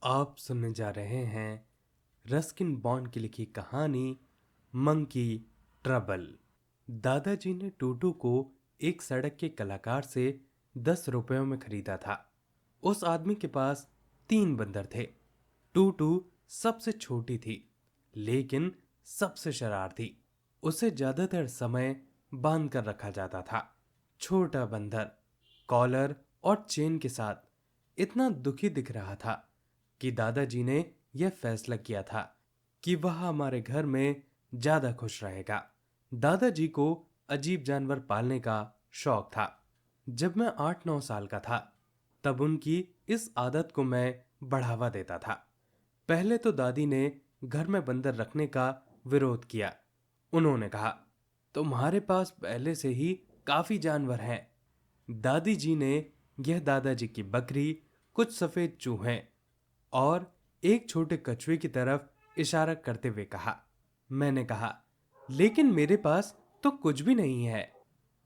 आप सुनने जा रहे हैं रस्किन बॉन्ड की लिखी कहानी मंकी ट्रबल। दादाजी ने टूटू को एक सड़क के कलाकार से 10 रुपयों में खरीदा था। उस आदमी के पास 3 बंदर थे। टूटू सबसे छोटी थी, लेकिन सबसे शरारती। उसे ज्यादातर समय बांध कर रखा जाता था। छोटा बंदर कॉलर और चेन के साथ इतना दुखी दिख रहा था कि दादाजी ने यह फैसला किया था कि वह हमारे घर में ज्यादा खुश रहेगा। दादाजी को अजीब जानवर पालने का शौक था। जब मैं 8-9 साल का था, तब उनकी इस आदत को मैं बढ़ावा देता था। पहले तो दादी ने घर में बंदर रखने का विरोध किया। उन्होंने कहा, तुम्हारे पास पहले से ही काफी जानवर हैं। दादी जी ने यह दादाजी की बकरी, कुछ सफेद चूहे और एक छोटे कछुए की तरफ इशारा करते हुए कहा। मैंने कहा, लेकिन मेरे पास तो कुछ भी नहीं है।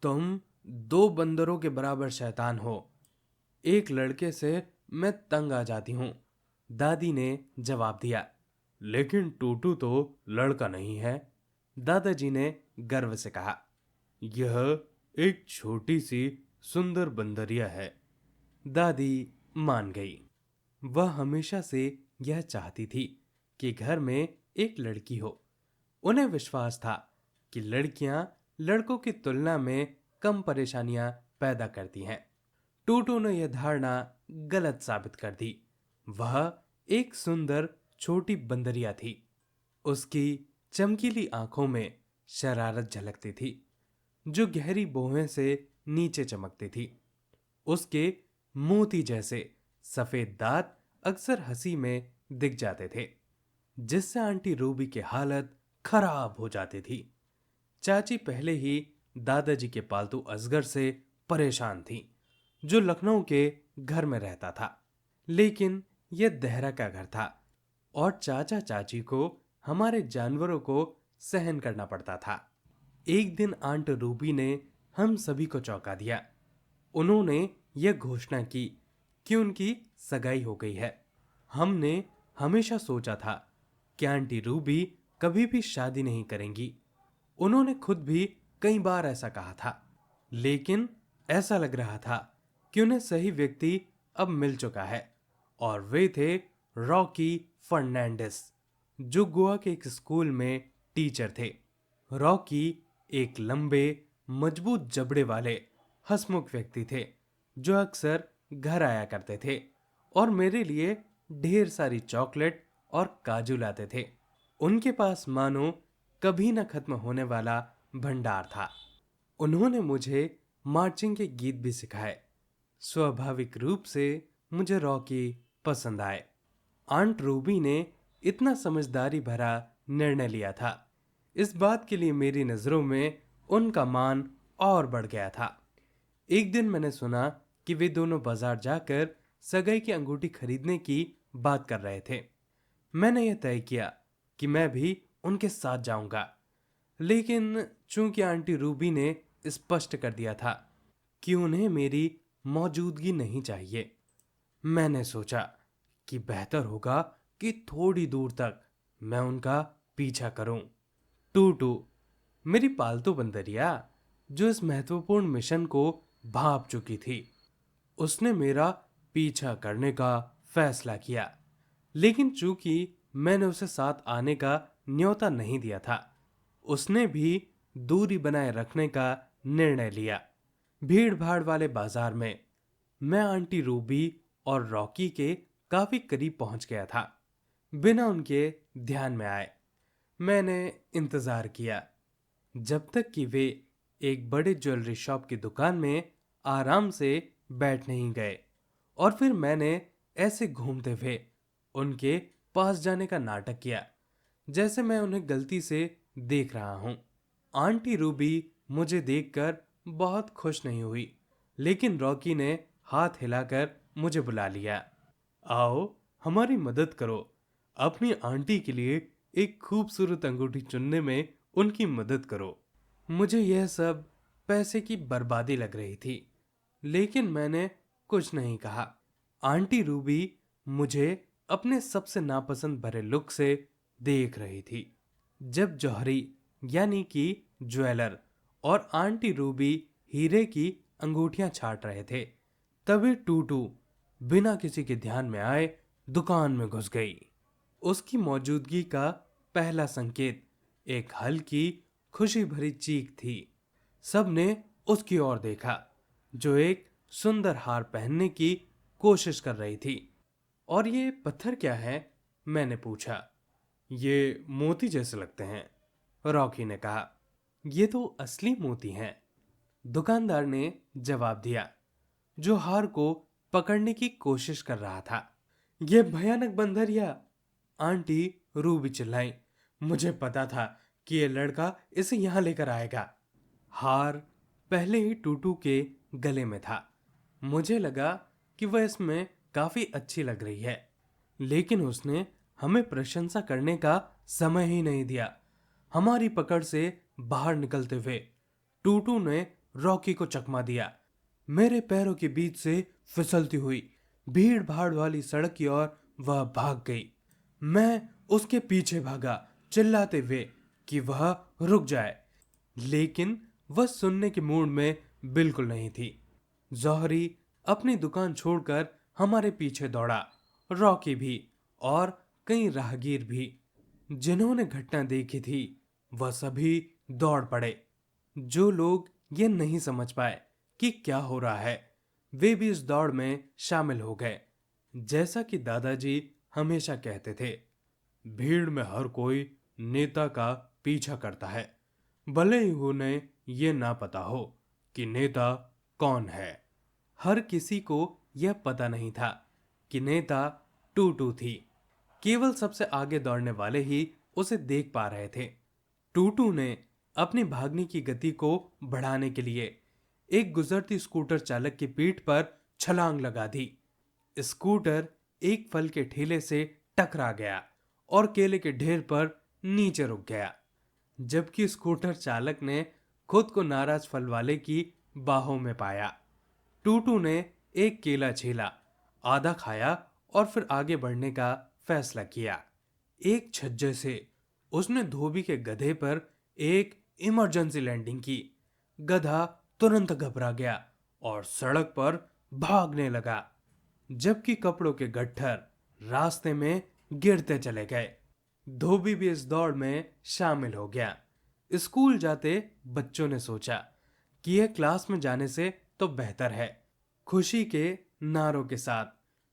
तुम 2 बंदरों के बराबर शैतान हो। एक लड़के से मैं तंग आ जाती हूँ। दादी ने जवाब दिया। लेकिन टूटू तो लड़का नहीं है, दादाजी ने गर्व से कहा। यह एक छोटी सी सुंदर बंदरिया है। दादी मान गई। वह हमेशा से यह चाहती थी कि घर में एक लड़की हो। उन्हें विश्वास था कि लड़कियां लड़कों की तुलना में कम परेशानियां पैदा करती हैं। टूटू ने यह धारणा गलत साबित कर दी। वह एक सुंदर छोटी बंदरिया थी। उसकी चमकीली आंखों में शरारत झलकती थी, जो गहरी भौहें से नीचे चमकती थी। उसके मोती जैसे सफेद दांत अक्सर हंसी में दिख जाते थे, जिससे आंटी रूबी की हालत खराब हो जाती थी। चाची पहले ही दादाजी के पालतू अजगर से परेशान थी, जो लखनऊ के घर में रहता था। लेकिन यह देहरा का घर था और चाचा चाची को हमारे जानवरों को सहन करना पड़ता था। एक दिन आंट रूबी ने हम सभी को चौंका दिया। उन्होंने यह घोषणा की कि उनकी सगाई हो गई है। हमने हमेशा सोचा था कि आंटी रूबी कभी भी शादी नहीं करेंगी। उन्होंने खुद भी कई बार ऐसा कहा था, लेकिन ऐसा लग रहा था कि उन्हें सही व्यक्ति अब मिल चुका है, और वे थे रॉकी फर्नांडिस, जो गोवा के एक स्कूल में टीचर थे। रॉकी एक लंबे, मजबूत जबड़े वाले हंसमुख व्यक्ति थे, जो अक्सर घर आया करते थे और मेरे लिए ढेर सारी चॉकलेट और काजू लाते थे। उनके पास मानो कभी न खत्म होने वाला भंडार था। उन्होंने मुझे मार्चिंग के गीत भी सिखाए। स्वाभाविक रूप से मुझे रॉकी पसंद आए। आंट रूबी ने इतना समझदारी भरा निर्णय लिया था। इस बात के लिए मेरी नजरों में उनका मान और बढ़ गया था। एक दिन मैंने सुना कि वे दोनों बाजार जाकर सगाई की अंगूठी खरीदने की बात कर रहे थे। मैंने यह तय किया कि मैं भी उनके साथ जाऊंगा, लेकिन चूंकि आंटी रूबी ने स्पष्ट कर दिया था कि उन्हें मेरी मौजूदगी नहीं चाहिए, मैंने सोचा कि बेहतर होगा कि थोड़ी दूर तक मैं उनका पीछा करूं। टूटू, मेरी पालतू बंदरिया, जो इस महत्वपूर्ण मिशन को भांप चुकी थी, उसने मेरा पीछा करने का फैसला किया। लेकिन चूंकि मैंने उसे साथ आने का न्योता नहीं दिया था, उसने भी दूरी बनाए रखने का निर्णय लिया। भीड़ भाड़ वाले बाजार में मैं आंटी रूबी और रॉकी के काफी करीब पहुंच गया था, बिना उनके ध्यान में आए। मैंने इंतजार किया जब तक कि वे एक बड़े ज्वेलरी शॉप की दुकान में आराम से बैठ नहीं गए, और फिर मैंने ऐसे घूमते हुए उनके पास जाने का नाटक किया जैसे मैं उन्हें गलती से देख रहा हूं। आंटी रूबी मुझे देखकर बहुत खुश नहीं हुई, लेकिन रॉकी ने हाथ हिलाकर मुझे बुला लिया। आओ, हमारी मदद करो। अपनी आंटी के लिए एक खूबसूरत अंगूठी चुनने में उनकी मदद करो। मुझे यह सब पैसे की बर्बादी लग रही थी, लेकिन मैंने कुछ नहीं कहा। आंटी रूबी मुझे अपने सबसे नापसंद भरे लुक से देख रही थी। जब जौहरी यानी कि ज्वेलर और आंटी रूबी हीरे की अंगूठियां छाट रहे थे, तभी टूटू बिना किसी के ध्यान में आए दुकान में घुस गई। उसकी मौजूदगी का पहला संकेत एक हल्की खुशी भरी चीख थी। सबने उसकी ओर देखा, जो एक सुंदर हार पहनने की कोशिश कर रही थी। और ये पत्थर क्या है? मैंने पूछा। ये मोती जैसे लगते हैं, रॉकी ने कहा। ये तो असली मोती हैं, दुकानदार ने जवाब दिया, जो हार को पकड़ने की कोशिश कर रहा था। ये भयानक बंदरिया, आंटी रूबी चिल्लाई। मुझे पता था कि ये लड़का इसे यहां लेकर आएगा। हार पहले ही टूटू के गले में था। मुझे लगा कि वह इसमें काफी अच्छी लग रही है, लेकिन उसने हमें प्रशंसा करने का समय ही नहीं दिया। हमारी पकड़ से बाहर निकलते हुए टूटू ने रॉकी को चकमा दिया। मेरे पैरों के बीच से फिसलती हुई भीड़ भाड़ वाली सड़क की ओर वह भाग गई। मैं उसके पीछे भागा, चिल्लाते हुए कि वह रुक जाए, लेकिन वह सुनने के मूड में बिल्कुल नहीं थी। जौहरी अपनी दुकान छोड़कर हमारे पीछे दौड़ा, रॉकी भी और कई राहगीर भी। जिन्होंने घटना देखी थी वह सभी दौड़ पड़े। जो लोग ये नहीं समझ पाए कि क्या हो रहा है, वे भी इस दौड़ में शामिल हो गए। जैसा कि दादाजी हमेशा कहते थे, भीड़ में हर कोई नेता का पीछा करता है, भले ही उन्हें ये ना पता हो कि नेता कौन है। हर किसी को यह पता नहीं था कि नेता टूटू थी। केवल सबसे आगे दौड़ने वाले ही उसे देख पा रहे थे। टूटू ने अपनी भागने की गति को बढ़ाने के लिए एक गुजरती स्कूटर चालक की पीठ पर छलांग लगा दी। स्कूटर एक फल के ठेले से टकरा गया और केले के ढेर पर नीचे रुक गया, जबकि स्कूटर चालक ने खुद को नाराज फल वाले की बाहों में पाया। टूटू ने एक केला छीला, आधा खाया और फिर आगे बढ़ने का फैसला किया। एक छज्जे से उसने धोबी के गधे पर एक इमरजेंसी लैंडिंग की। गधा तुरंत घबरा गया और सड़क पर भागने लगा, जबकि कपड़ों के गट्ठर रास्ते में गिरते चले गए। धोबी भी इस दौड़ में शामिल हो गया। स्कूल जाते बच्चों ने सोचा कि यह क्लास में जाने से तो बेहतर है। खुशी के नारों के साथ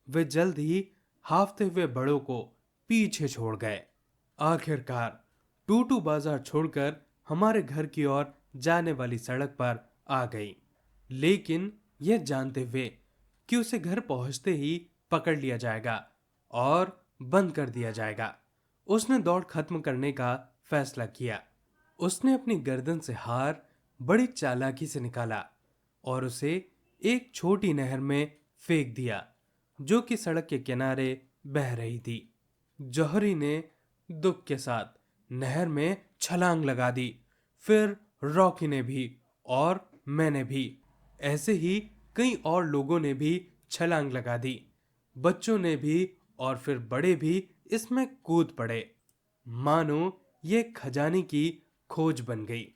वे जल्द ही हाफते हुए बड़ों को पीछे छोड़ गए। आखिरकार टूटू बाजार छोड़कर हमारे घर की ओर जाने वाली सड़क पर आ गई, लेकिन यह जानते हुए कि उसे घर पहुंचते ही पकड़ लिया जाएगा और बंद कर दिया जाएगा, उसने दौड़ खत्म करने का फैसला किया। उसने अपनी गर्दन से हार बड़ी चालाकी से निकाला और उसे एक छोटी नहर में फेंक दिया, जो कि सड़क के किनारे बह रही थी। जौहरी ने दुख के साथ नहर में छलांग लगा दी। फिर रॉकी ने भी और मैंने भी। ऐसे ही कई और लोगों ने भी छलांग लगा दी। बच्चों ने भी और फिर बड़े भी इसमें कूद पड़े, मानो ये खजाने की खोज बन गई।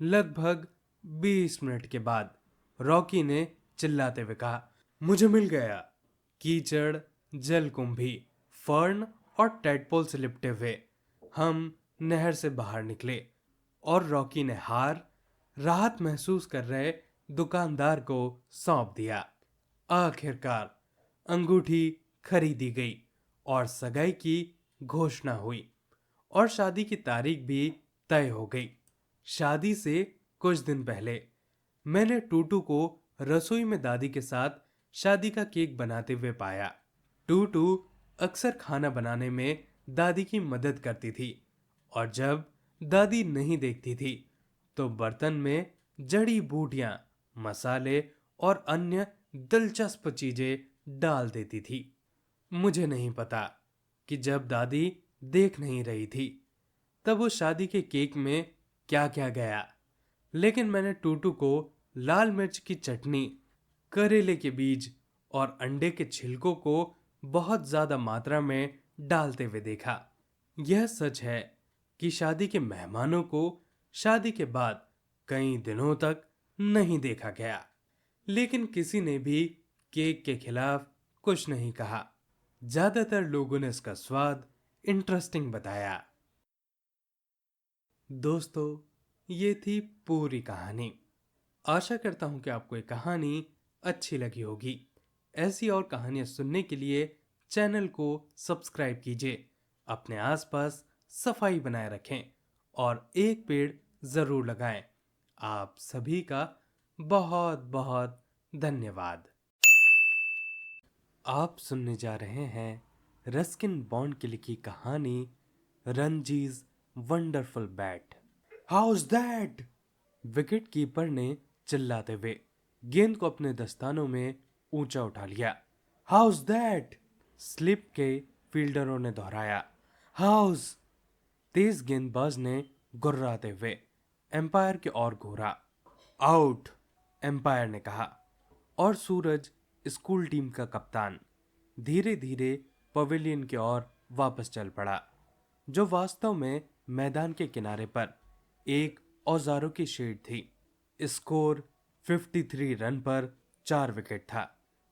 लगभग 20 मिनट के बाद रॉकी ने चिल्लाते हुए कहा, मुझे मिल गया। कीचड़, जलकुंभी, फर्न और टेडपोल से लिपटे हुए हम नहर से बाहर निकले और रॉकी ने हार राहत महसूस कर रहे दुकानदार को सौंप दिया। आखिरकार अंगूठी खरीदी गई और सगाई की घोषणा हुई और शादी की तारीख भी तय हो गई। शादी से कुछ दिन पहले मैंने टूटू को रसोई में दादी के साथ शादी का केक बनाते हुए पाया। टूटू अक्सर खाना बनाने में दादी की मदद करती थी और जब दादी नहीं देखती थी तो बर्तन में जड़ी बूटियां, मसाले और अन्य दिलचस्प चीजें डाल देती थी। मुझे नहीं पता कि जब दादी देख नहीं रही थी तब उस शादी के केक में क्या क्या गया, लेकिन मैंने टूटू को लाल मिर्च की चटनी, करेले के बीज और अंडे के छिलकों को बहुत ज्यादा मात्रा में डालते हुए देखा। यह सच है कि शादी के मेहमानों को शादी के बाद कई दिनों तक नहीं देखा गया, लेकिन किसी ने भी केक के खिलाफ कुछ नहीं कहा। ज्यादातर लोगों ने इसका स्वाद इंटरेस्टिंग बताया। दोस्तों, ये थी पूरी कहानी। आशा करता हूं कि आपको ये कहानी अच्छी लगी होगी। ऐसी और कहानियां सुनने के लिए चैनल को सब्सक्राइब कीजिए, अपने आसपास सफाई बनाए रखें और एक पेड़ जरूर लगाएं। आप सभी का बहुत बहुत धन्यवाद। आप सुनने जा रहे हैं रस्किन बॉन्ड की लिखी कहानी Ranji's wonderful bat. How's that? Wicket keeper ने चिल्लाते हुए गेंद को अपने दस्तानों में ऊंचा उठा लिया। House that? स्लिप के फील्डरों ने दोहराया। हाउस? तेज गेंदबाज ने गुर्राते हुए एम्पायर की ओर घूरा। आउट, एम्पायर ने कहा। और सूरज, स्कूल टीम का कप्तान, धीरे धीरे पवेलियन की ओर वापस चल पड़ा, जो वास्तव में मैदान के किनारे पर एक औजारों की शेड थी। स्कोर 53 रन पर 4 विकेट था।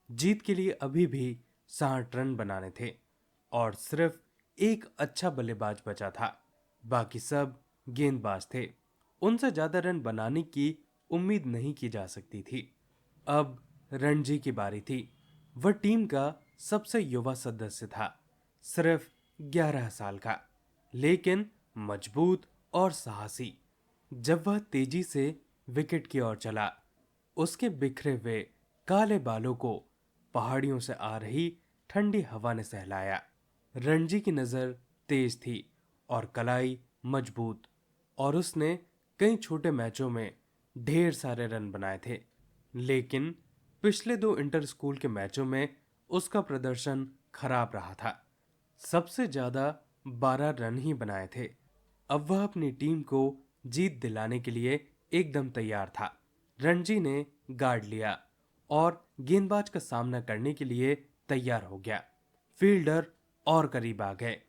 जीत के लिए अभी भी 60 रन बनाने थे और सिर्फ एक अच्छा बल्लेबाज बचा था। बाकी सब गेंदबाज थे। उनसे ज्यादा रन बनाने की उम्मीद नहीं की जा सकती थी। अब रणजी की बारी थी। वह टीम का सबसे युवा सदस्य था, सिर्फ 11 साल का, लेकिन मजबूत और साहसी। जब वह तेजी से विकेट की ओर चला, उसके बिखरे हुए काले बालों को पहाड़ियों से आ रही ठंडी हवा ने सहलाया। रणजी की नजर तेज थी और कलाई मजबूत, और उसने कई छोटे मैचों में ढेर सारे रन बनाए थे। लेकिन पिछले 2 इंटर स्कूल के मैचों में उसका प्रदर्शन खराब रहा था। सबसे ज्यादा 12 रन ही बनाए थे। अब वह अपनी टीम को जीत दिलाने के लिए एकदम तैयार था। रणजी ने गार्ड लिया और गेंदबाज का सामना करने के लिए तैयार हो गया। फील्डर और करीब आ गए,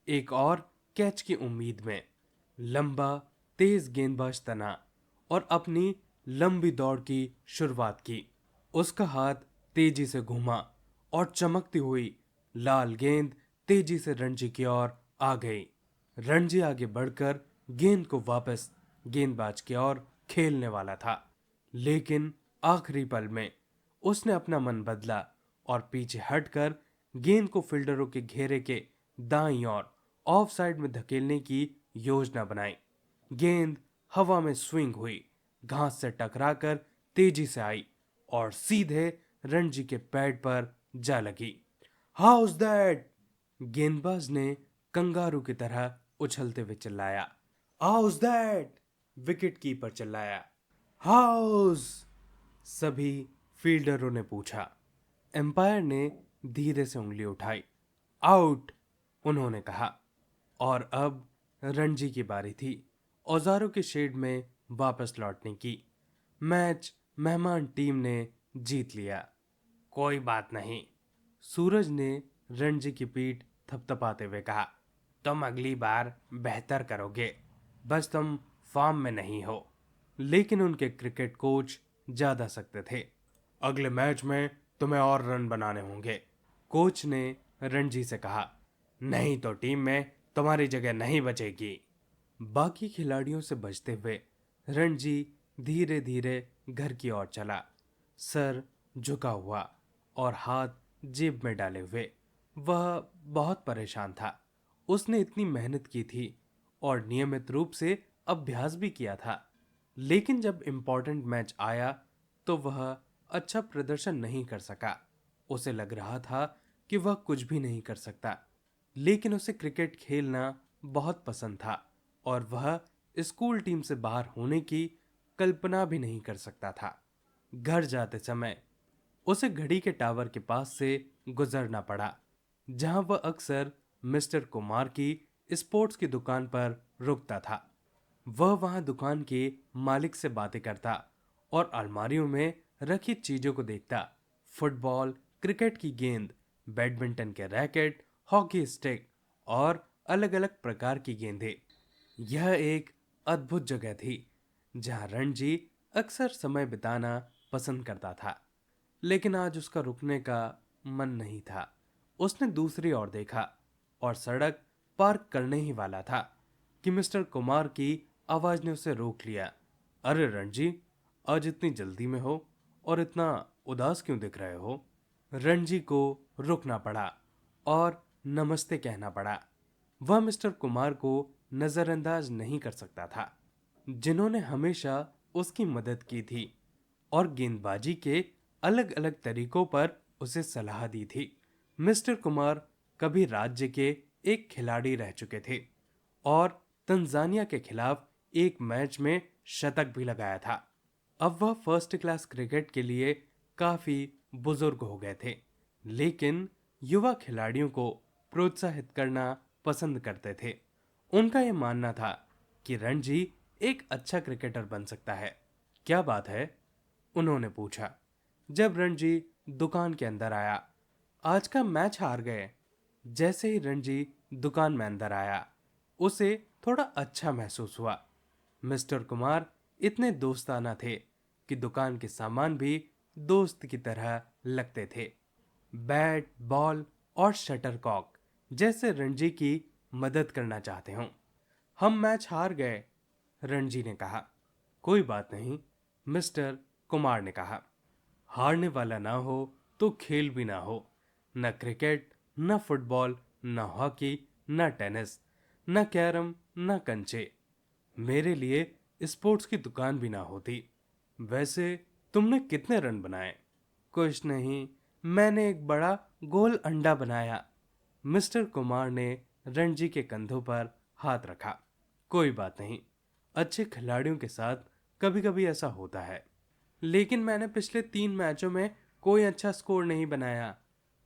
एक और कैच की उम्मीद में। लंबा तेज गेंदबाज तना और अपनी लंबी दौड़ की शुरुआत की। उसका हाथ तेजी से घूमा और चमकती हुई लाल गेंद तेजी से रणजी की ओर आ गई। रणजी आगे बढ़कर गेंद को वापस गेंदबाज की ओर खेलने वाला था, लेकिन आखिरी पल में उसने अपना मन बदला और पीछे हटकर गेंद को फील्डरों के घेरे के दाईं ओर ऑफ साइड में धकेलने की योजना बनाई। गेंद हवा में स्विंग हुई, घास से टकराकर तेजी से आई और सीधे रणजी के पैड पर जा लगी। House that? गेंदबाज ने कंगारू की तरह उछलते हुए चिल्लाया। House that? विकेट कीपर चिल्लाया। हाउस? सभी फील्डरों ने पूछा। एम्पायर ने धीरे से उंगली उठाई। आउट, उन्होंने कहा। और अब रणजी की बारी थी औजारों के शेड में वापस लौटने की। मैच मेहमान टीम ने जीत लिया। कोई बात नहीं, सूरज ने रणजी की पीठ थपथपाते हुए कहा। तुम अगली बार बेहतर करोगे, बस तुम फॉर्म में नहीं हो। लेकिन उनके क्रिकेट कोच ज्यादा सख्त थे। अगले मैच में तुम्हें और रन बनाने होंगे, कोच ने रणजी से कहा। नहीं तो टीम में तुम्हारी जगह नहीं बचेगी। बाकी खिलाड़ियों से बचते हुए रणजी धीरे धीरे घर की ओर चला, सर झुका हुआ और हाथ जेब में डाले हुए। वह बहुत परेशान था। उसने इतनी मेहनत की थी और नियमित रूप से अभ्यास भी किया था, लेकिन जब इम्पोर्टेंट मैच आया तो वह अच्छा प्रदर्शन नहीं कर सका। उसे लग रहा था कि वह कुछ भी नहीं कर सकता, लेकिन उसे क्रिकेट खेलना बहुत पसंद था और वह स्कूल टीम से बाहर होने की कल्पना भी नहीं कर सकता था। घर जाते समय उसे घड़ी के टावर के पास से गुजरना पड़ा, जहां वह अक्सर मिस्टर कुमार की स्पोर्ट्स की दुकान पर रुकता था। वह वहां दुकान के मालिक से बातें करता और अलमारियों में रखी चीजों को देखता। फुटबॉल, क्रिकेट की गेंद, बैडमिंटन के रैकेट, हॉकी स्टिक और अलग अलग प्रकार की गेंदें। यह एक अद्भुत जगह थी जहां रणजी अक्सर समय बिताना पसंद करता था। लेकिन आज उसका रुकने का मन नहीं था। उसने दूसरी ओर देखा और सड़क पार करने ही वाला था कि मिस्टर कुमार की आवाज ने उसे रोक लिया। अरे रणजी, आज इतनी जल्दी में हो और इतना उदास क्यों दिख रहे हो? रणजी को रुकना पड़ा और नमस्ते कहना पड़ा। वह मिस्टर कुमार को नजरअंदाज नहीं कर सकता था, जिन्होंने हमेशा उसकी मदद की थी और गेंदबाजी के अलग अलग तरीकों पर उसे सलाह दी थी। मिस्टर कुमार कभी राज्य के एक खिलाड़ी रह चुके थे और तंजानिया के खिलाफ एक मैच में शतक भी लगाया था। अब वह फर्स्ट क्लास क्रिकेट के लिए काफी बुजुर्ग हो गए थे, लेकिन युवा खिलाड़ियों को प्रोत्साहित करना पसंद करते थे। उनका यह मानना था कि रणजी एक अच्छा क्रिकेटर बन सकता है। क्या बात है? उन्होंने पूछा जब रणजी दुकान के अंदर आया। आज का मैच हार गए। जैसे ही रणजी दुकान में अंदर आया, उसे थोड़ा अच्छा महसूस हुआ। मिस्टर कुमार इतने दोस्ताना थे कि दुकान के सामान भी दोस्त की तरह लगते थे। बैट, बॉल और शटरकॉक जैसे रणजी की मदद करना चाहते हों। हम मैच हार गए, रणजी ने कहा। कोई बात नहीं, मिस्टर कुमार ने कहा। हारने वाला ना हो तो खेल भी ना हो। न क्रिकेट, न फुटबॉल, न हॉकी, न टेनिस, न कैरम, न कंचे। मेरे लिए स्पोर्ट्स की दुकान भी ना होती। वैसे तुमने कितने रन बनाए? कुछ नहीं, मैंने एक बड़ा गोल अंडा बनाया। मिस्टर कुमार ने रणजी के कंधों पर हाथ रखा। कोई बात नहीं, अच्छे खिलाड़ियों के साथ कभी कभी ऐसा होता है। लेकिन मैंने पिछले 3 मैचों में कोई अच्छा स्कोर नहीं बनाया,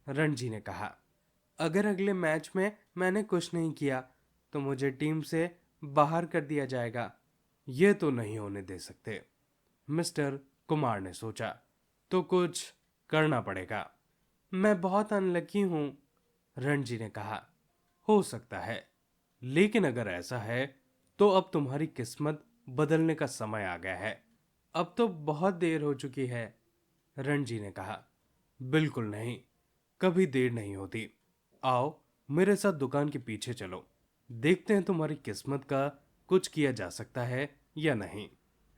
रणजी ने कहा। अगर अगले मैच में मैंने कुछ नहीं किया तो मुझे टीम से बाहर कर दिया जाएगा। ये तो नहीं होने दे सकते, मिस्टर कुमार ने सोचा। तो कुछ करना पड़ेगा। मैं बहुत अनलकी हूं, रणजी ने कहा। हो सकता है, लेकिन अगर ऐसा है तो अब तुम्हारी किस्मत बदलने का समय आ गया है। अब तो बहुत देर हो चुकी है, रणजी ने कहा। बिल्कुल नहीं, कभी देर नहीं होती। आओ मेरे साथ दुकान के पीछे चलो। देखते हैं तुम्हारी किस्मत का कुछ किया जा सकता है या नहीं।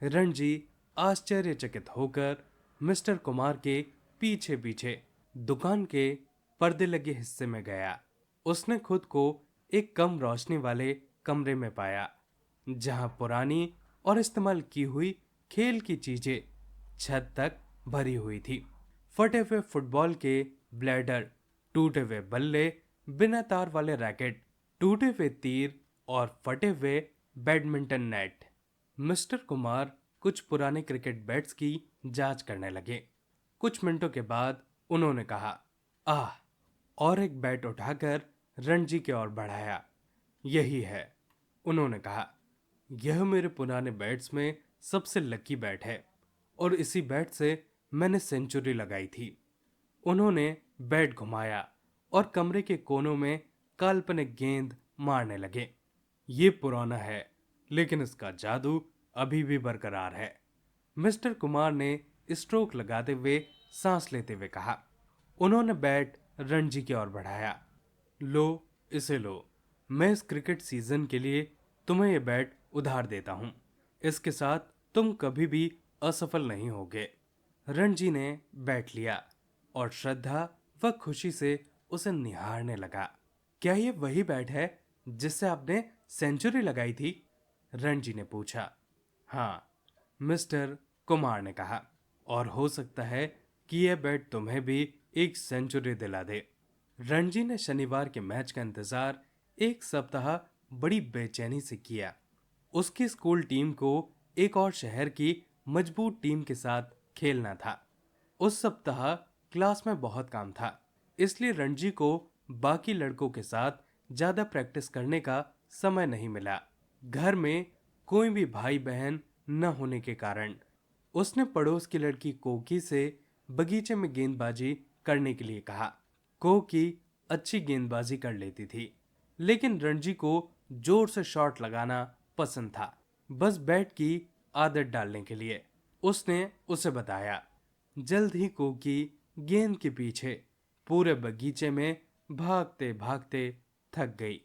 रणजी आश्चर्यचकित होकर मिस्टर कुमार के पीछे पीछे दुकान के पर्दे लगे हिस्से में गया। उसने खुद को एक कम रोशनी वाले कमरे में पाया, जहां पुरानी और इस्तेमाल की हुई खेल की चीजें छत तक भरी हुई थी। फटे हुए फुटबॉल के ब्लैडर, टूटे हुए बल्ले, बिना तार वाले रैकेट, टूटे हुए तीर और फटे हुए बैडमिंटन नेट। मिस्टर कुमार कुछ पुराने क्रिकेट बैट्स की जांच करने लगे। कुछ मिनटों के बाद उन्होंने कहा, आह, और एक बैट उठाकर रणजी की ओर बढ़ाया। यही है, उन्होंने कहा। यह मेरे पुराने बैट्स में सबसे लकी बैट है और इसी बैट से मैंने सेंचुरी लगाई थी। उन्होंने बैट घुमाया और कमरे के कोनों में काल्पनिक गेंद मारने लगे। ये पुराना है, लेकिन इसका जादू अभी भी बरकरार है, मिस्टर कुमार ने स्ट्रोक लगाते हुए सांस लेते हुए कहा। उन्होंने बैट रणजी की ओर बढ़ाया। लो, इसे लो। मैं इस क्रिकेट सीजन के लिए तुम्हें यह बैट उधार देता हूं। इसके साथ तुम कभी भी असफल नहीं होगे। रणजी ने बैट लिया और श्रद्धा व खुशी से उसे निहारने लगा। क्या ये वही बैट है जिससे आपने सेंचुरी लगाई थी? रणजी ने पूछा। हाँ, मिस्टर कुमार ने कहा, और हो सकता है कि यह बैट तुम्हें भी एक सेंचुरी दिला दे। रणजी ने शनिवार के मैच का इंतजार एक सप्ताह बड़ी बेचैनी से किया। उसकी स्कूल टीम को एक और शहर की मजबूत टीम के साथ खेलना था। उस सप्ताह क्लास में बहुत काम था, इसलिए रणजी को बाकी लड़कों के साथ ज्यादा प्रैक्टिस करने का समय नहीं मिला। घर में कोई भी भाई बहन न होने के कारण उसने पड़ोस की लड़की कोकी से बगीचे में गेंदबाजी करने के लिए कहा। कोकी अच्छी गेंदबाजी कर लेती थी, लेकिन रणजी को जोर से शॉट लगाना पसंद था, बस बैट की आदत डालने के लिए। उसने उसे बताया। जल्द ही कोकी गेंद के पीछे पूरे बगीचे में भागते भागते थक गई।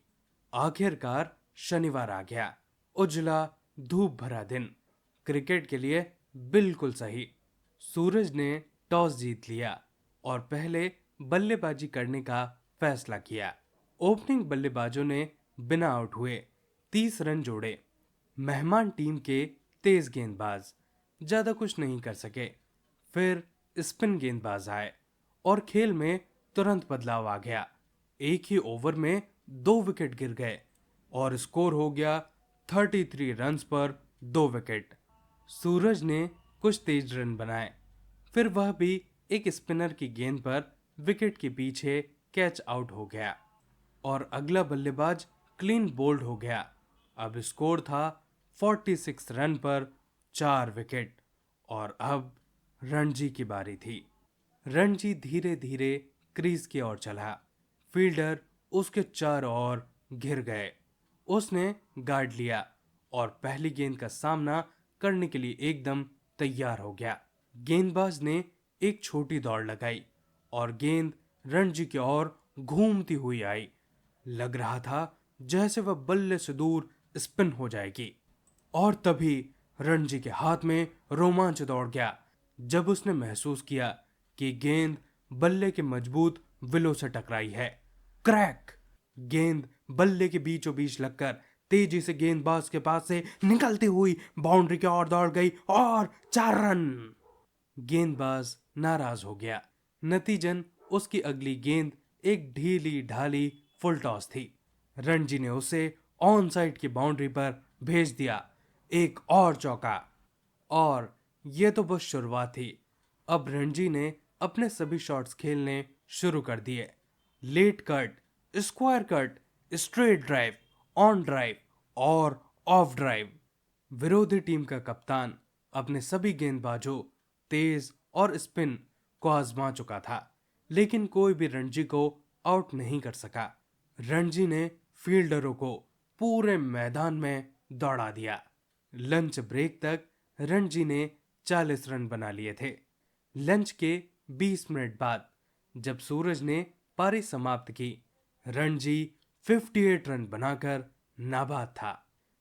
आखिरकार शनिवार आ गया। उजला धूप भरा दिन, क्रिकेट के लिए बिल्कुल सही। सूरज ने टॉस जीत लिया और पहले बल्लेबाजी करने का फैसला किया। ओपनिंग बल्लेबाजों ने बिना आउट हुए 30 रन जोड़े। मेहमान टीम के तेज गेंदबाज ज्यादा कुछ नहीं कर सके। फिर स्पिन गेंदबाज आए और खेल में तुरंत बदलाव आ गया। एक ही ओवर में 2 विकेट गिर गए और स्कोर हो गया 33 रन्स पर 2 विकेट। सूरज ने कुछ तेज रन बनाए, फिर वह भी एक स्पिनर की गेंद पर विकेट के पीछे कैच आउट हो गया और अगला बल्लेबाज क्लीन बोल्ड हो गया। अब स्कोर था 46 रन पर 4 विकेट और अब रणजी की बारी थी। रणजी धीरे धीरे क्रीज की ओर चला। फील्डर उसके चारों ओर घिर गए। उसने गार्ड लिया और पहली गेंद का सामना करने के लिए एकदम तैयार हो गया। गेंदबाज ने एक छोटी दौड़ लगाई और गेंद रणजी की ओर घूमती हुई आई। लग रहा था जैसे वह बल्ले से दूर स्पिन हो जाएगी। और तभी रणजी के हाथ में रोमांच दौड़ गया जब उसने महसूस किया कि गेंद बल्ले के मजबूत विलो से टकराई है। क्रैक! गेंद बल्ले के बीचों बीच लगकर तेजी से गेंदबाज के पास से निकलती हुई बाउंड्री की ओर दौड़ गई और 4 रन। गेंदबाज नाराज हो गया। नतीजन उसकी अगली गेंद एक ढीली ढाली फुल टॉस थी। रणजी ने उसे ऑन साइड की बाउंड्री पर भेज दिया। एक और चौका। और ये तो बस शुरुआत थी। अब रणजी ने अपने सभी शॉट्स खेलने शुरू कर दिए। Late cut, square cut, straight drive, on drive और ऑफ ड्राइव। विरोधी टीम का कप्तान अपने सभी गेंदबाजों, तेज और स्पिन को आजमा चुका था, लेकिन कोई भी रणजी को आउट नहीं कर सका। रणजी ने फील्डरों को पूरे मैदान में दौड़ा दिया। लंच ब्रेक तक रणजी ने 40 रन बना लिए थे। लंच के 20 मिनट बाद जब सूरज ने पारी समाप्त की, रणजी 58 रन बनाकर नाबाद था।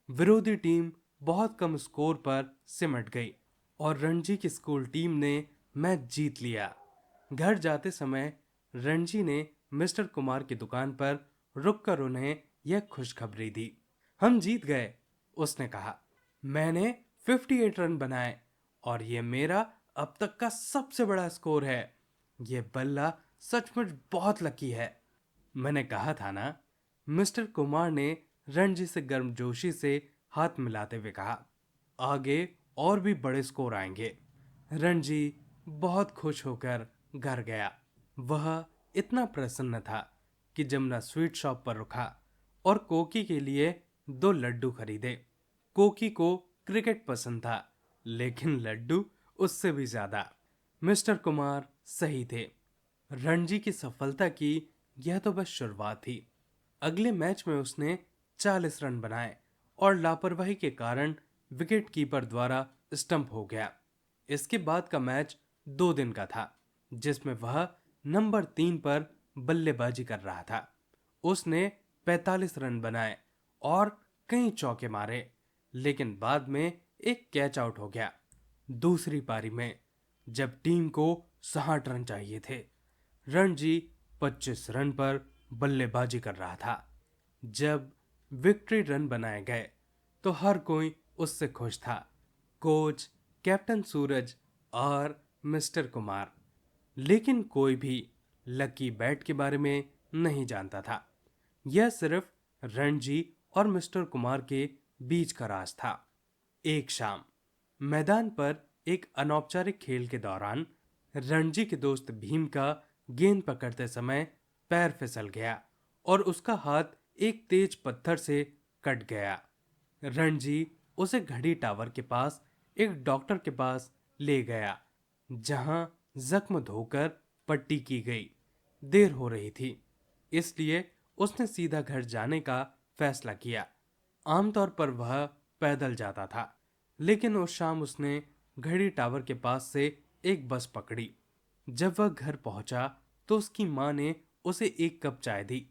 विरोधी टीम बहुत कम स्कोर पर सिमट गई और रणजी की स्कूल टीम ने मैच जीत लिया। घर जाते समय रणजी ने मिस्टर कुमार की दुकान पर रुककर उन्हें यह खुशखबरी दी। हम जीत गए, उसने कहा। मैंने 58 रन बनाए और ये मेरा अब तक का सबसे बड़ा स्कोर है। ये बल्ला सचमुच बहुत लकी है। मैंने कहा था ना, मिस्टर कुमार ने रणजी से गर्मजोशी से हाथ मिलाते हुए कहा। आगे और भी बड़े स्कोर आएंगे। रणजी बहुत खुश होकर घर गया। वह इतना प्रसन्न था कि जमुना स्वीट शॉप पर रुका और कोकी के लिए 2 लड्डू खरीदे। कोकी को क्रिकेट पसंद था, लेकिन लड्डू उससे भी ज्यादा। मिस्टर कुमार सही थे। रणजी की सफलता की यह तो बस शुरुआत थी। अगले मैच में उसने 40 रन बनाए और लापरवाही के कारण विकेट कीपर द्वारा स्टंप हो गया। इसके बाद का मैच 2 दिन का था, जिसमें वह नंबर 3 पर बल्लेबाजी कर रहा था। उसने 45 रन बनाए और कई चौके मारे, लेकिन बाद में एक कैच आउट हो गया। दूसरी पारी में जब टीम को 60 रन चाहिए थे, रणजी 25 रन पर बल्लेबाजी कर रहा था। जब विक्ट्री रन बनाए गए तो हर कोई उससे खुश था। कोच, कैप्टन सूरज और मिस्टर कुमार। लेकिन कोई भी लकी बैट के बारे में नहीं जानता था। यह सिर्फ रणजी और मिस्टर कुमार के बीच का राज था। एक शाम मैदान पर एक अनौपचारिक खेल के दौरान रणजी के दोस्त भीम का गेंद पकड़ते समय पैर फिसल गया और उसका हाथ एक तेज पत्थर से कट गया। रणजी उसे घड़ी टावर के पास एक डॉक्टर के पास ले गया, जहां जख्म धोकर पट्टी की गई। देर हो रही थी, इसलिए उसने सीधा घर जाने का फैसला किया। आमतौर पर वह पैदल जाता था, लेकिन उस शाम उसने घड़ी टावर के पास से एक बस पकड़ी। जब वह घर पहुंचा तो उसकी माँ ने उसे एक कप चाय दी।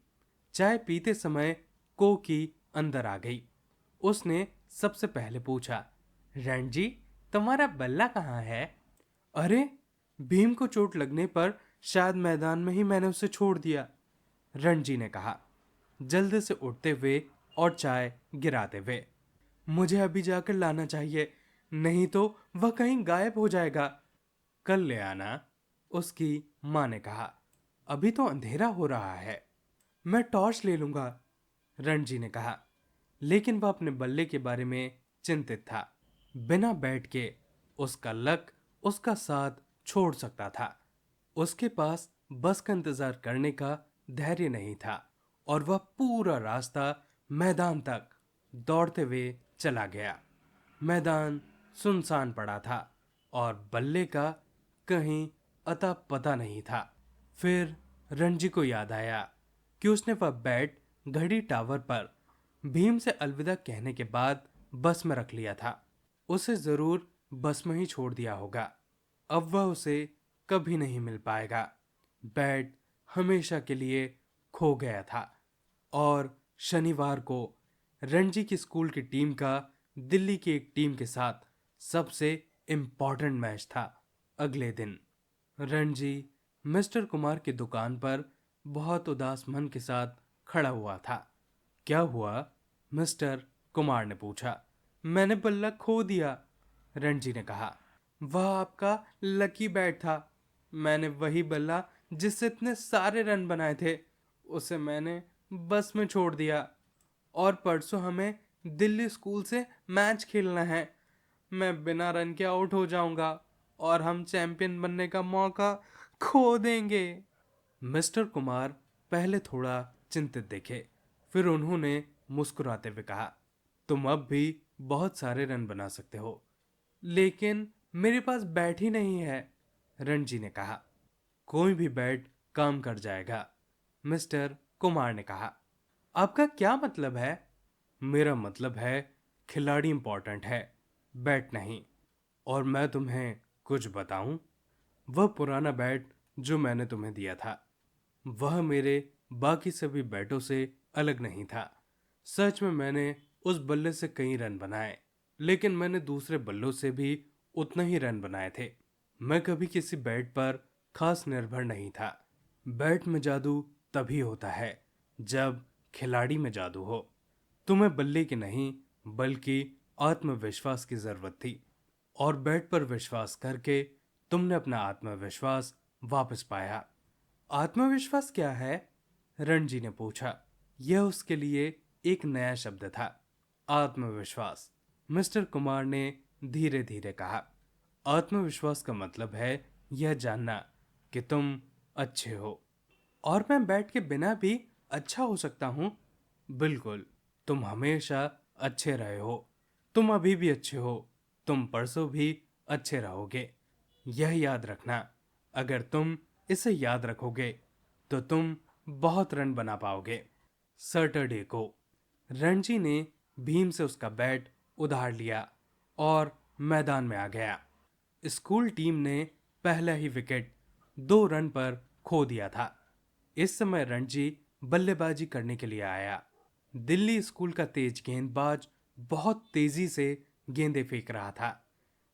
चाय पीते समय कोकी अंदर आ गई। उसने सबसे पहले पूछा, रण जी, तुम्हारा बल्ला कहाँ है? अरे, भीम को चोट लगने पर शायद मैदान में ही मैंने उसे छोड़ दिया, रणजी ने कहा, जल्दी से उठते हुए और चाय गिराते हुए। मुझे अभी जाकर लाना चाहिए, नहीं तो वह कहीं गायब हो जाएगा। कल ले आना, उसकी माँ ने कहा। अभी तो अंधेरा हो रहा है। मैं टॉर्च ले लूंगा, रणजी ने कहा, लेकिन वह अपने बल्ले के बारे में चिंतित था। बिना बैट के उसका लक उसका साथ छोड़ सकता था। उसके पास बस का इंतजार करने का धैर्य नहीं था और वह पूरा रास्ता मैदान तक दौड़ते हुए चला गया। मैदान सुनसान पड़ा था और बल्ले का कहीं अता पता नहीं था। फिर रणजी को याद आया कि उसने वह बैट घड़ी टावर पर भीम से अलविदा कहने के बाद बस में रख लिया था। उसे जरूर बस में ही छोड़ दिया होगा। अब वह उसे कभी नहीं मिल पाएगा। बैट हमेशा के लिए खो गया था। और शनिवार को रणजी की स्कूल की टीम का दिल्ली की एक टीम के साथ सबसे इम्पोर्टेंट मैच था। अगले दिन रणजी मिस्टर कुमार की दुकान पर बहुत उदास मन के साथ खड़ा हुआ था। क्या हुआ? मिस्टर कुमार ने पूछा। मैंने बल्ला खो दिया, रणजी ने कहा। वह आपका लकी बैट था। मैंने वही बल्ला जिससे इतने सारे रन बनाए थे, उसे मैंने बस में छोड़ दिया। और परसों हमें दिल्ली स्कूल से मैच खेलना है। मैं बिना रन के आउट हो जाऊंगा और हम चैंपियन बनने का मौका खो देंगे। मिस्टर कुमार पहले थोड़ा चिंतित दिखे, फिर उन्होंने मुस्कुराते हुए कहा, तुम अब भी बहुत सारे रन बना सकते हो, लेकिन मेरे पास बैट ही नहीं है, रणजी ने कहा। कोई भी बैट काम कर जाएगा, मिस्टर कुमार ने कहा। आपका क्या मतलब है? मेरा मतलब है खिलाड़ी इंपॉर्टेंट है, बैट नहीं। और मैं तुम्हें कुछ बताऊं, वह पुराना बैट जो मैंने तुम्हें दिया था, वह मेरे बाकी सभी बैटों से अलग नहीं था। सच में मैंने उस बल्ले से कई रन बनाए, लेकिन मैंने दूसरे बल्लों से भी उतना ही रन बनाए थे। मैं कभी किसी बैट पर खास निर्भर नहीं था। बैट में जादू तभी होता है जब खिलाड़ी में जादू हो। तुम्हें बल्ले की नहीं, बल्कि आत्मविश्वास की जरूरत थी, और बैट पर विश्वास करके तुमने अपना आत्मविश्वास वापस पाया। आत्मविश्वास क्या है? रणजी ने पूछा। यह उसके लिए एक नया शब्द था, आत्मविश्वास। मिस्टर कुमार ने धीरे धीरे कहा, आत्मविश्वास का मतलब है यह जानना कि तुम अच्छे हो। और मैं बैट के बिना भी अच्छा हो सकता हूँ? बिल्कुल, तुम हमेशा अच्छे रहे हो। तुम अभी भी अच्छे हो, तुम परसों भी अच्छे रहोगे। यह याद रखना, अगर तुम इसे याद रखोगे तो तुम बहुत रन बना पाओगे। सैटरडे को रणजी ने भीम से उसका बैट उधार लिया और मैदान में आ गया। स्कूल टीम ने पहला ही विकेट 2 रन पर खो दिया था। इस समय रणजी बल्लेबाजी करने के लिए आया। दिल्ली स्कूल का तेज गेंदबाज बहुत तेजी से गेंदें फेंक रहा था।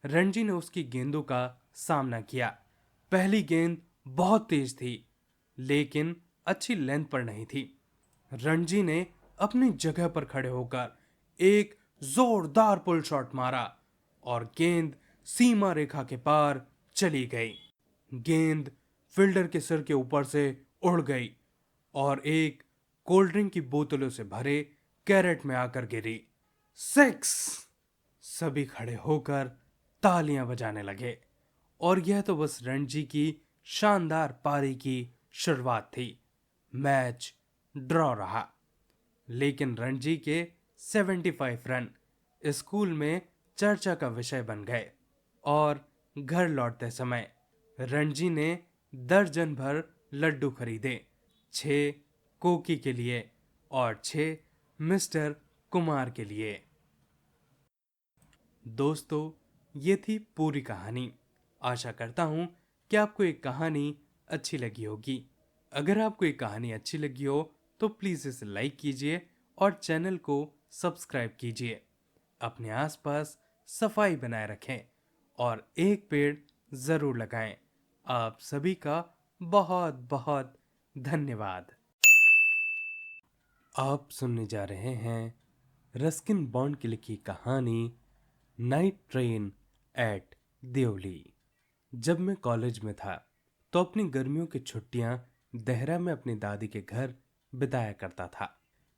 रणजी ने उसकी गेंदों का सामना किया। पहली गेंद बहुत तेज थी, लेकिन अच्छी लेंथ पर नहीं थी। रणजी ने अपनी जगह पर खड़े होकर एक जोरदार पुल शॉट मारा और गेंद सीमा रेखा के पार चली गई। गेंद फील्डर के सिर के ऊपर से उड़ गई और एक कोल्ड ड्रिंक की बोतलों से भरे कैरेट में आकर गिरी। 6! सभी खड़े होकर तालियां बजाने लगे। और यह तो बस रणजी की शानदार पारी की शुरुआत थी। मैच ड्रॉ रहा, लेकिन रणजी के 75 रन स्कूल में चर्चा का विषय बन गए। और घर लौटते समय रणजी ने दर्जन भर लड्डू खरीदे, 6 कोकी के लिए और 6 मिस्टर कुमार के लिए। दोस्तों, ये थी पूरी कहानी। आशा करता हूँ कि आपको एक कहानी अच्छी लगी होगी। अगर आपको एक कहानी अच्छी लगी हो तो प्लीज़ इसे लाइक कीजिए और चैनल को सब्सक्राइब कीजिए। अपने आसपास सफाई बनाए रखें और एक पेड़ ज़रूर लगाएं। आप सभी का बहुत बहुत धन्यवाद। आप सुनने जा रहे हैं रस्किन बॉन्ड की लिखी कहानी नाइट ट्रेन एट देवली। जब मैं कॉलेज में था तो अपनी गर्मियों की छुट्टियां देहरा में अपनी दादी के घर बिताया करता था।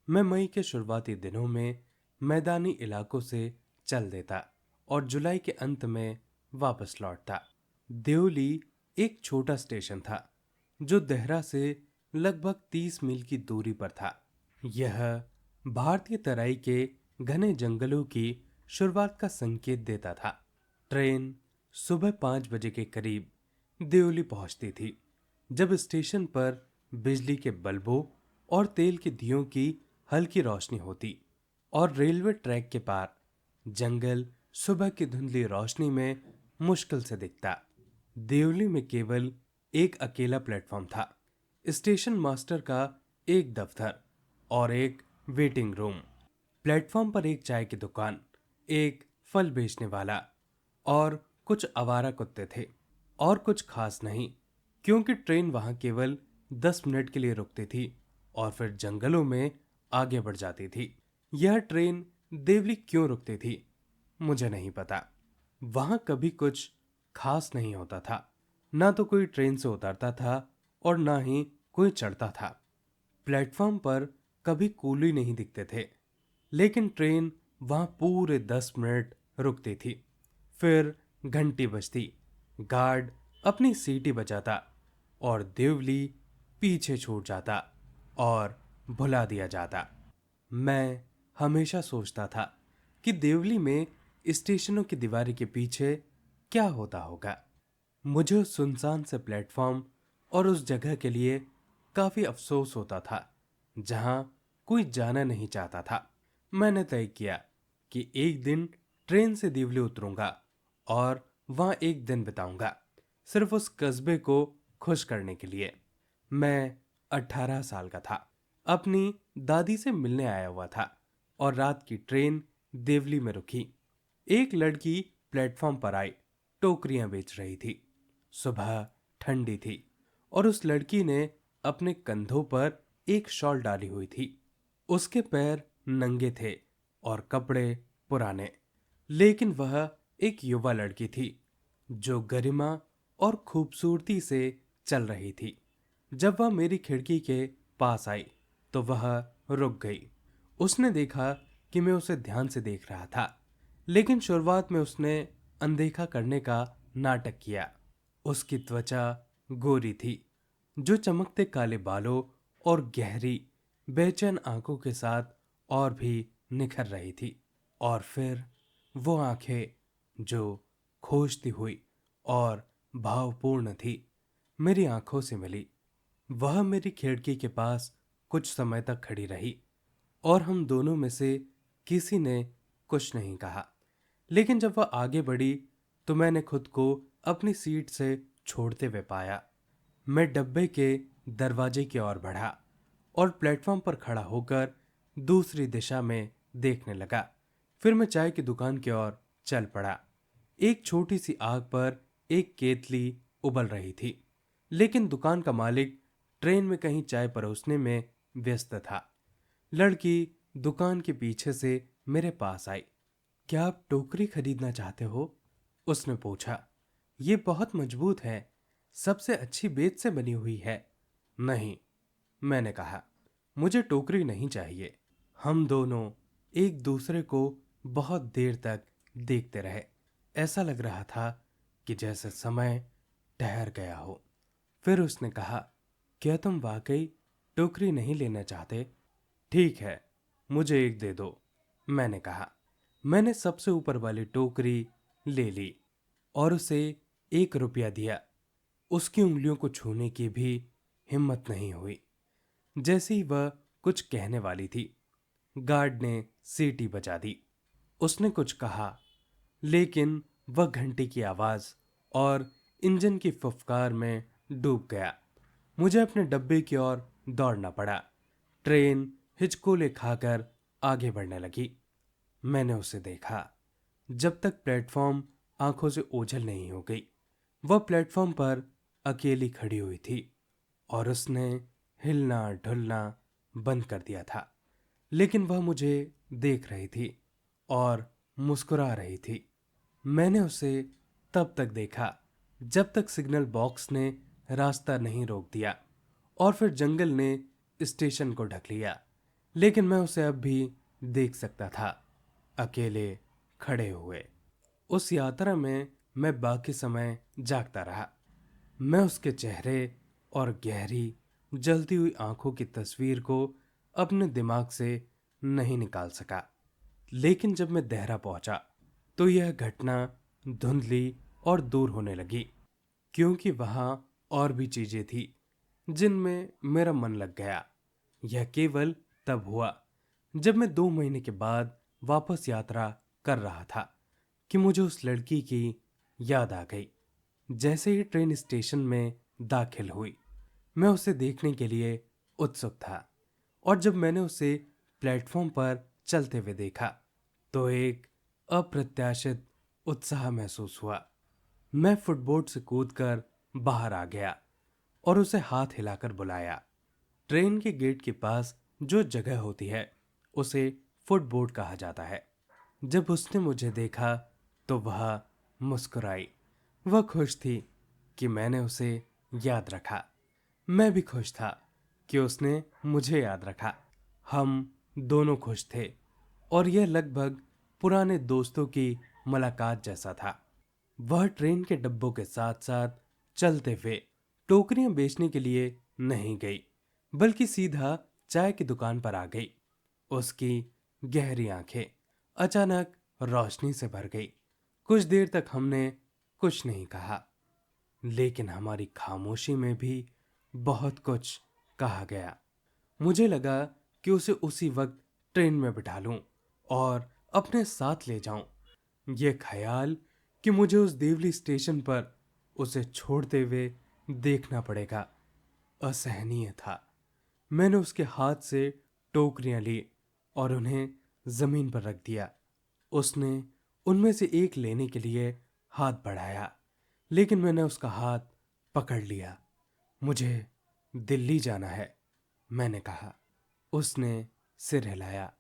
मैं मई के शुरुआती दिनों में मैदानी इलाकों से चल देता और जुलाई के अंत में वापस लौटता। देवली एक छोटा स्टेशन था जो देहरा से लगभग 30 मील की दूरी पर था। यह भारतीय तराई के घने जंगलों की शुरुआत का संकेत देता था। ट्रेन सुबह 5 बजे के करीब देवली पहुंचती थी, जब स्टेशन पर बिजली के बल्बों और तेल के दियों की हल्की रोशनी होती और रेलवे ट्रैक के पार जंगल सुबह की धुंधली रोशनी में मुश्किल से दिखता। देवली में केवल एक अकेला प्लेटफॉर्म था, स्टेशन मास्टर का एक दफ्तर और एक वेटिंग रूम। प्लेटफॉर्म पर एक चाय की दुकान, एक फल बेचने वाला और कुछ आवारा कुत्ते थे। और कुछ खास नहीं, क्योंकि ट्रेन वहां केवल 10 मिनट के लिए रुकती थी और फिर जंगलों में आगे बढ़ जाती थी। यह ट्रेन देवली क्यों रुकती थी मुझे नहीं पता। वहां कभी कुछ खास नहीं होता था। ना तो कोई ट्रेन से उतरता था और ना ही कोई चढ़ता था। प्लेटफॉर्म पर कभी कूली नहीं दिखते थे, लेकिन ट्रेन वहां पूरे 10 मिनट रुकती थी। फिर घंटी बजती, गार्ड अपनी सीटी बजाता और देवली पीछे छूट जाता और भुला दिया जाता। मैं हमेशा सोचता था कि देवली में स्टेशनों की दीवार के पीछे क्या होता होगा। मुझे उस सुनसान से प्लेटफॉर्म और उस जगह के लिए काफी अफसोस होता था जहां कोई जाना नहीं चाहता था। मैंने तय किया कि एक दिन ट्रेन से दिवली उतरूंगा और वहां एक दिन बिताऊंगा, सिर्फ उस कस्बे को खुश करने के लिए। मैं 18 साल का था, अपनी दादी से मिलने आया हुआ था और रात की ट्रेन देवली में रुकी। एक लड़की प्लेटफॉर्म पर आई, टोकरियां बेच रही थी। सुबह ठंडी थी और उस लड़की ने अपने कंधों पर एक शॉल डाली हुई थी। उसके पैर नंगे थे और कपड़े पुराने, लेकिन वह एक युवा लड़की थी जो गरिमा और खूबसूरती से चल रही थी। जब वह मेरी खिड़की के पास आई तो वह रुक गई। उसने देखा कि मैं उसे ध्यान से देख रहा था, लेकिन शुरुआत में उसने अनदेखा करने का नाटक किया। उसकी त्वचा गोरी थी, जो चमकते काले बालों और गहरी बेचैन आंखों के साथ और भी निखर रही थी। और फिर वो आंखें जो खोजती हुई और भावपूर्ण थी मेरी आंखों से मिली। वह मेरी खिड़की के पास कुछ समय तक खड़ी रही और हम दोनों में से किसी ने कुछ नहीं कहा। लेकिन जब वह आगे बढ़ी तो मैंने खुद को अपनी सीट से छोड़ते हुए पाया। मैं डब्बे के दरवाजे की ओर बढ़ा और प्लेटफॉर्म पर खड़ा होकर दूसरी दिशा में देखने लगा। फिर मैं चाय की दुकान की ओर चल पड़ा। एक छोटी सी आग पर एक केतली उबल रही थी, लेकिन दुकान का मालिक ट्रेन में कहीं चाय परोसने में व्यस्त था। लड़की दुकान के पीछे से मेरे पास आई। क्या आप टोकरी खरीदना चाहते हो? उसने पूछा। ये बहुत मजबूत है, सबसे अच्छी बेच से बनी हुई है। नहीं, मैंने कहा, मुझे टोकरी नहीं चाहिए। हम दोनों एक दूसरे को बहुत देर तक देखते रहे। ऐसा लग रहा था कि जैसे समय ठहर गया हो। फिर उसने कहा, क्या तुम वाकई टोकरी नहीं लेना चाहते? ठीक है, मुझे एक दे दो, मैंने कहा। मैंने सबसे ऊपर वाली टोकरी ले ली और उसे 1 रुपया दिया। उसकी उंगलियों को छूने की भी हिम्मत नहीं हुई। जैसे ही वह कुछ कहने वाली थी, गार्ड ने सीटी बजा दी। उसने कुछ कहा, लेकिन वह घंटी की आवाज और इंजन की फुफकार में डूब गया। मुझे अपने डब्बे की ओर दौड़ना पड़ा। ट्रेन हिचकोले खाकर आगे बढ़ने लगी। मैंने उसे देखा जब तक प्लेटफॉर्म आंखों से ओझल नहीं हो गई। वह प्लेटफॉर्म पर अकेली खड़ी हुई थी और उसने हिलना ढुलना बंद कर दिया था। लेकिन वह मुझे देख रही थी और मुस्कुरा रही थी। मैंने उसे तब तक देखा जब तक सिग्नल बॉक्स ने रास्ता नहीं रोक दिया और फिर जंगल ने स्टेशन को ढक लिया। लेकिन मैं उसे अब भी देख सकता था, अकेले खड़े हुए। उस यात्रा में मैं बाकी समय जागता रहा। मैं उसके चेहरे और गहरी जलती हुई आंखों की तस्वीर को अपने दिमाग से नहीं निकाल सका। लेकिन जब मैं देहरा पहुंचा तो यह घटना धुंधली और दूर होने लगी, क्योंकि वहां और भी चीजें थी जिनमें मेरा मन लग गया। यह केवल तब हुआ जब मैं 2 महीने के बाद वापस यात्रा कर रहा था कि मुझे उस लड़की की याद आ गई। जैसे ही ट्रेन स्टेशन में दाखिल हुई, मैं उसे देखने के लिए उत्सुक था और जब मैंने उसे प्लेटफॉर्म पर चलते हुए देखा तो एक अप्रत्याशित उत्साह महसूस हुआ। मैं फुटबोर्ड से कूदकर बाहर आ गया और उसे हाथ हिलाकर बुलाया। ट्रेन के गेट के पास जो जगह होती है उसे फुटबोर्ड कहा जाता है। जब उसने मुझे देखा तो वह मुस्कुराई। वह खुश थी कि मैंने उसे याद रखा। मैं भी खुश था कि उसने मुझे याद रखा। हम दोनों खुश थे और यह लगभग पुराने दोस्तों की मुलाकात जैसा था। वह ट्रेन के डब्बों के साथ साथ चलते हुए टोकरियां बेचने के लिए नहीं गई, बल्कि सीधा चाय की दुकान पर आ गई। उसकी गहरी आंखें अचानक रोशनी से भर गई। कुछ देर तक हमने कुछ नहीं कहा, लेकिन हमारी खामोशी में भी बहुत कुछ कहा गया। मुझे लगा कि उसे उसी वक्त ट्रेन में बिठा लूं और अपने साथ ले जाऊं। यह ख्याल कि मुझे उस देवली स्टेशन पर उसे छोड़ते हुए देखना पड़ेगा असहनीय था। मैंने उसके हाथ से टोकरियां ली और उन्हें जमीन पर रख दिया। उसने उनमें से एक लेने के लिए हाथ बढ़ाया, लेकिन मैंने उसका हाथ पकड़ लिया। मुझे दिल्ली जाना है, मैंने कहा। उसने सिर हिलाया।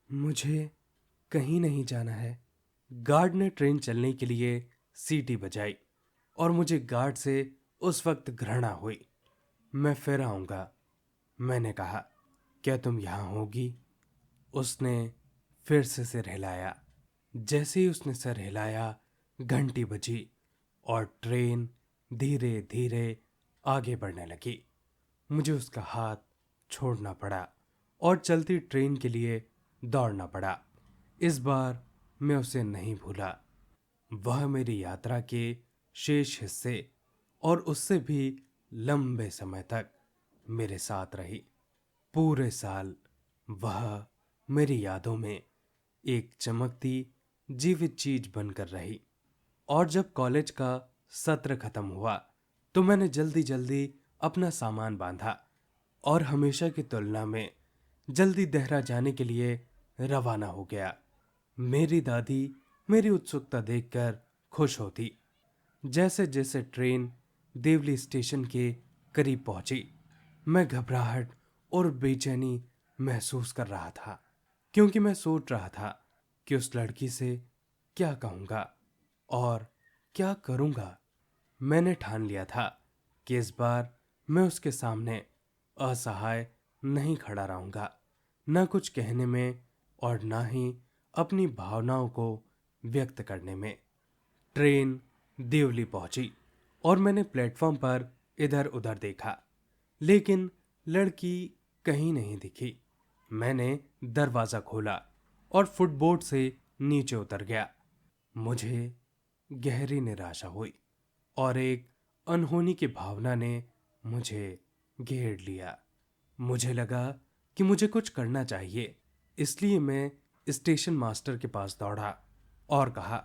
मुझे कहीं नहीं जाना है। गार्ड ने ट्रेन चलने के लिए सीटी बजाई और मुझे गार्ड से उस वक्त घृणा हुई। मैं फिर आऊंगा, मैंने कहा। क्या तुम यहां होगी? उसने फिर से सिर हिलाया। जैसे ही उसने सिर हिलाया, घंटी बजी और ट्रेन धीरे धीरे आगे बढ़ने लगी। मुझे उसका हाथ छोड़ना पड़ा और चलती ट्रेन के लिए दौड़ना पड़ा। इस बार मैं उसे नहीं भूला। वह मेरी यात्रा के शेष हिस्से और उससे भी लंबे समय तक मेरे साथ रही। पूरे साल वह मेरी यादों में एक चमकती जीवित चीज बनकर रही। और जब कॉलेज का सत्र खत्म हुआ तो मैंने जल्दी जल्दी अपना सामान बांधा और हमेशा की तुलना में जल्दी देहरा जाने के लिए रवाना हो गया। मेरी दादी मेरी उत्सुकता देखकर खुश होती। जैसे जैसे ट्रेन देवली स्टेशन के करीब पहुंची, मैं घबराहट और बेचैनी महसूस कर रहा था, क्योंकि मैं सोच रहा था कि उस लड़की से क्या कहूंगा और क्या करूंगा। मैंने ठान लिया था कि इस बार मैं उसके सामने असहाय नहीं खड़ा रहूंगा, न कुछ कहने में और न ही अपनी भावनाओं को व्यक्त करने में। ट्रेन देवली पहुंची और मैंने प्लेटफॉर्म पर इधर उधर देखा, लेकिन लड़की कहीं नहीं दिखी। मैंने दरवाजा खोला और फुटबोर्ड से नीचे उतर गया। मुझे गहरी निराशा हुई और एक अनहोनी की भावना ने मुझे घेर लिया। मुझे लगा कि मुझे कुछ करना चाहिए, इसलिए मैं स्टेशन मास्टर के पास दौड़ा और कहा,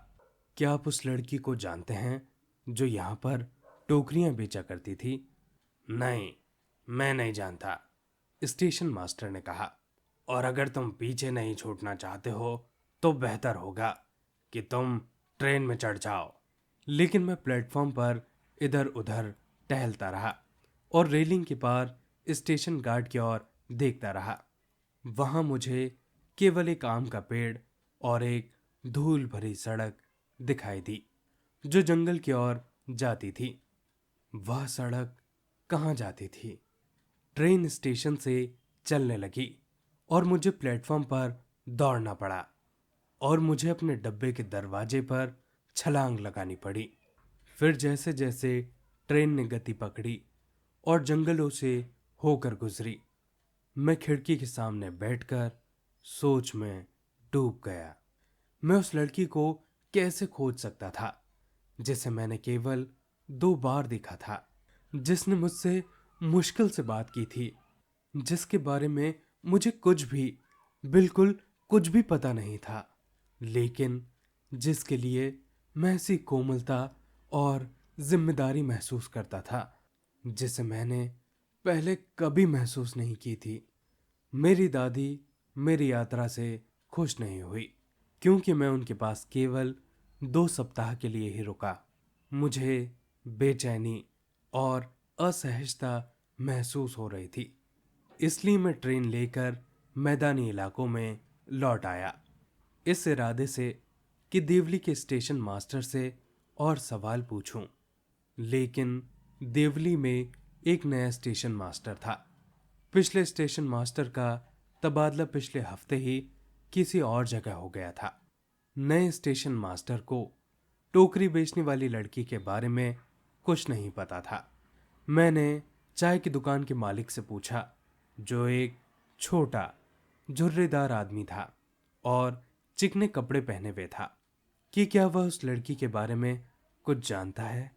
क्या आप उस लड़की को जानते हैं जो यहाँ पर टोकरियां बेचा करती थी? नहीं, मैं नहीं जानता, स्टेशन मास्टर ने कहा। और अगर तुम पीछे नहीं छूटना चाहते हो तो बेहतर होगा कि तुम ट्रेन में चढ़ जाओ। लेकिन मैं प्लेटफॉर्म पर इधर उधर टहलता रहा और रेलिंग के पार स्टेशन गार्ड की ओर देखता रहा। वहां मुझे केवल एक आम का पेड़ और एक धूल भरी सड़क दिखाई दी जो जंगल की ओर जाती थी। वह सड़क कहाँ जाती थी? ट्रेन स्टेशन से चलने लगी और मुझे प्लेटफॉर्म पर दौड़ना पड़ा और मुझे अपने डब्बे के दरवाजे पर छलांग लगानी पड़ी। फिर जैसे जैसे ट्रेन ने गति पकड़ी और जंगलों से होकर गुजरी, मैं खिड़की के सामने बैठकर सोच में डूब गया। मैं उस लड़की को कैसे खोज सकता था जिसे मैंने केवल 2 बार देखा था, जिसने मुझसे मुश्किल से बात की थी, जिसके बारे में मुझे कुछ भी, बिल्कुल कुछ भी पता नहीं था, लेकिन जिसके लिए मैं ऐसी कोमलता और जिम्मेदारी महसूस करता था जिसे मैंने पहले कभी महसूस नहीं की थी। मेरी दादी मेरी यात्रा से खुश नहीं हुई क्योंकि मैं उनके पास केवल 2 सप्ताह के लिए ही रुका। मुझे बेचैनी और असहजता महसूस हो रही थी, इसलिए मैं ट्रेन लेकर मैदानी इलाकों में लौट आया, इस इरादे से कि देवली के स्टेशन मास्टर से और सवाल पूछूं। लेकिन देवली में एक नया स्टेशन मास्टर था। पिछले स्टेशन मास्टर का तबादला पिछले हफ्ते ही किसी और जगह हो गया था। नए स्टेशन मास्टर को टोकरी बेचने वाली लड़की के बारे में कुछ नहीं पता था। मैंने चाय की दुकान के मालिक से पूछा, जो एक छोटा झुर्रीदार आदमी था और चिकने कपड़े पहने हुए था, कि क्या वह उस लड़की के बारे में कुछ जानता है।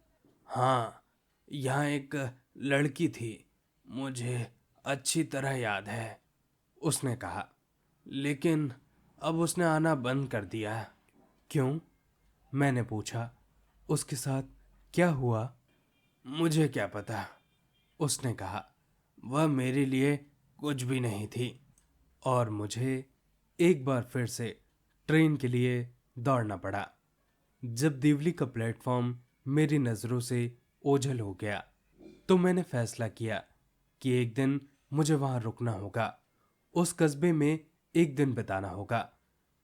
हाँ, यहाँ एक लड़की थी, मुझे अच्छी तरह याद है, उसने कहा। लेकिन अब उसने आना बंद कर दिया। क्यों? मैंने पूछा। उसके साथ क्या हुआ? मुझे क्या पता, उसने कहा। वह मेरे लिए कुछ भी नहीं थी। और मुझे एक बार फिर से ट्रेन के लिए दौड़ना पड़ा। जब दिवली का प्लेटफॉर्म मेरी नज़रों से ओझल हो गया तो मैंने फैसला किया कि एक दिन मुझे वहां रुकना होगा, उस कस्बे में एक दिन बिताना होगा,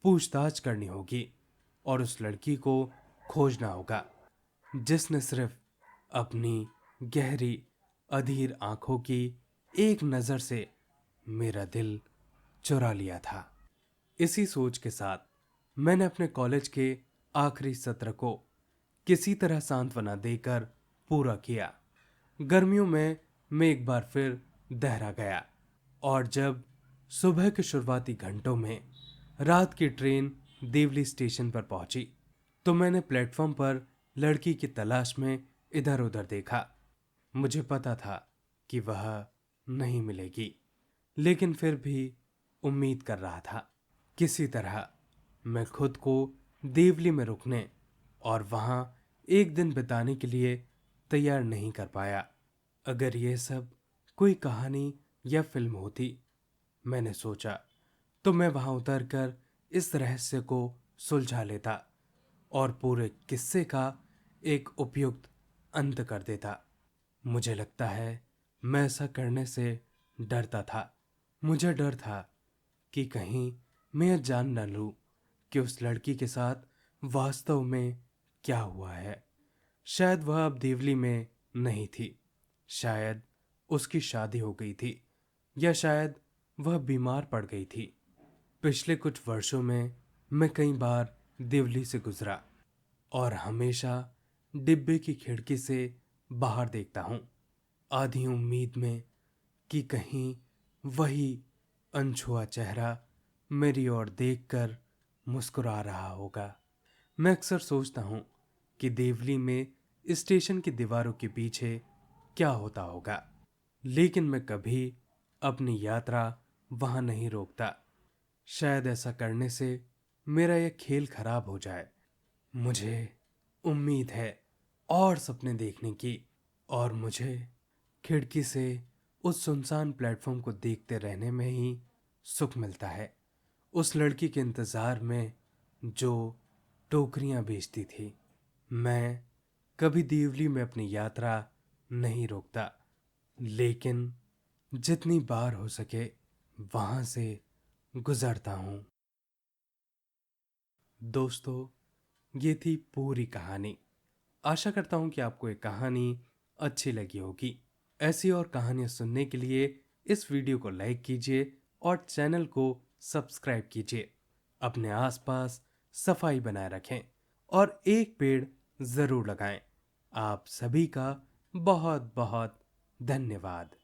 पूछताछ करनी होगी और उस लड़की को खोजना होगा जिसने सिर्फ अपनी गहरी अधीर आंखों की एक नज़र से मेरा दिल चुरा लिया था। इसी सोच के साथ मैंने अपने कॉलेज के आखिरी सत्र को किसी तरह सांत्वना देकर पूरा किया। गर्मियों में मैं एक बार फिर देहरा गया और जब सुबह के शुरुआती घंटों में रात की ट्रेन देवली स्टेशन पर पहुंची तो मैंने प्लेटफॉर्म पर लड़की की तलाश में इधर उधर देखा। मुझे पता था कि वह नहीं मिलेगी, लेकिन फिर भी उम्मीद कर रहा था। किसी तरह मैं खुद को देवली में रुकने और वहां एक दिन बिताने के लिए तैयार नहीं कर पाया। अगर यह सब कोई कहानी या फिल्म होती, मैंने सोचा, तो मैं वहां उतरकर इस रहस्य को सुलझा लेता और पूरे किस्से का एक उपयुक्त अंत कर देता। मुझे लगता है मैं ऐसा करने से डरता था। मुझे डर था कि कहीं मैं यह जान न लूं कि उस लड़की के साथ वास्तव में क्या हुआ है। शायद वह अब देवली में नहीं थी, शायद उसकी शादी हो गई थी, या शायद वह बीमार पड़ गई थी। पिछले कुछ वर्षों में मैं कई बार देवली से गुजरा और हमेशा डिब्बे की खिड़की से बाहर देखता हूँ, आधी उम्मीद में कि कहीं वही अनछुआ चेहरा मेरी ओर देखकर मुस्कुरा रहा होगा। मैं अक्सर सोचता हूँ कि देवली में स्टेशन की दीवारों के पीछे क्या होता होगा। लेकिन मैं कभी अपनी यात्रा वहां नहीं रोकता। शायद ऐसा करने से मेरा यह खेल खराब हो जाए। मुझे उम्मीद है और सपने देखने की, और मुझे खिड़की से उस सुनसान प्लेटफॉर्म को देखते रहने में ही सुख मिलता है। उस लड़की के इंतजार में जो टोकरियां बेचती थी। मैं कभी दीवली में अपनी यात्रा नहीं रोकता, लेकिन जितनी बार हो सके वहां से गुजरता हूं। दोस्तों, ये थी पूरी कहानी। आशा करता हूं कि आपको ये कहानी अच्छी लगी होगी। ऐसी और कहानियां सुनने के लिए इस वीडियो को लाइक कीजिए और चैनल को सब्सक्राइब कीजिए। अपने आसपास सफाई बनाए रखें और एक पेड़ जरूर लगाएं। आप सभी का बहुत बहुत धन्यवाद।